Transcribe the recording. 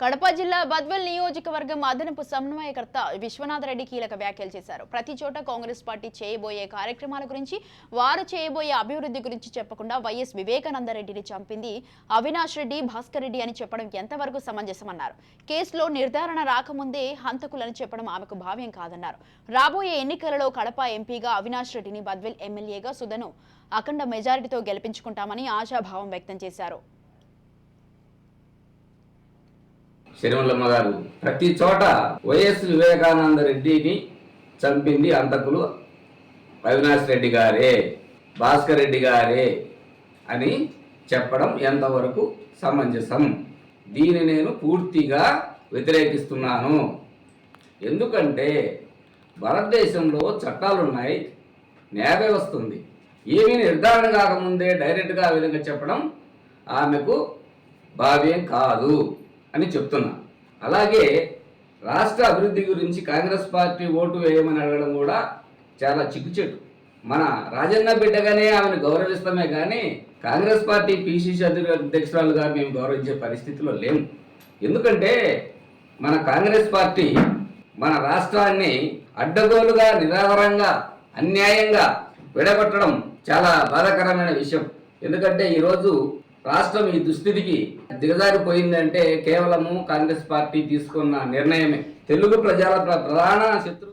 కడప జిల్లా బద్వేల్ నియోజకవర్గం అదనపు సమన్వయకర్త విశ్వనాథ్ రెడ్డి కీలక వ్యాఖ్యలు చేశారు. ప్రతి చోట కాంగ్రెస్ పార్టీ చేయబోయే కార్యక్రమాల గురించి, వారు చేయబోయే అభివృద్ధి గురించి చెప్పకుండా వైఎస్ వివేకానందరెడ్డిని చంపింది అవినాష్ రెడ్డి, భాస్కర్ రెడ్డి అని చెప్పడం ఎంతవరకు సమంజసమన్నారు. కేసులో నిర్ధారణ రాకముందే హంతకులని చెప్పడం ఆమెకు భావ్యం కాదన్నారు. రాబోయే ఎన్నికలలో కడప ఎంపీగా అవినాష్ రెడ్డిని, బద్వేల్ ఎమ్మెల్యేగా సుధను అఖండ మెజారిటీతో గెలిపించుకుంటామని ఆశాభావం వ్యక్తం చేశారు. శర్మలమ్మ గారు ప్రతి చోట వైఎస్ వివేకానంద రెడ్డిని చంపింది హంతకులు అవినాష్ రెడ్డి గారే, భాస్కర్ రెడ్డి గారే అని చెప్పడం ఎంతవరకు సమంజసం? దీన్ని నేను పూర్తిగా వ్యతిరేకిస్తున్నాను. ఎందుకంటే భారతదేశంలో చట్టాలున్నాయి, న్యాయ వ్యవస్థ ఉంది. ఏమీ నిర్ధారణ కాకముందే డైరెక్ట్గా ఆ విధంగా చెప్పడం ఆమెకు భావ్యం కాదు అని చెప్తున్నా. అలాగే రాష్ట్ర అభివృద్ధి గురించి కాంగ్రెస్ పార్టీ ఓటు వేయమని అడగడం కూడా చాలా చిక్కుచెట్టు. మన రాజన్న బిడ్డగానే ఆమెను గౌరవిస్తామే కానీ కాంగ్రెస్ పార్టీ పిసిసి అధ్యక్షురాలుగా మేము గౌరవించే పరిస్థితిలో లేము. ఎందుకంటే మన కాంగ్రెస్ పార్టీ మన రాష్ట్రాన్ని అడ్డగోలుగా, నిరాధారంగా, అన్యాయంగా విడగొట్టడం చాలా బాధాకరమైన విషయం. ఎందుకంటే ఈరోజు రాష్ట్రం ఈ దుస్థితికి దిగజారిపోయిందంటే కేవలము కాంగ్రెస్ పార్టీ తీసుకున్న నిర్ణయమే. తెలుగు ప్రజల ప్రధాన శత్రు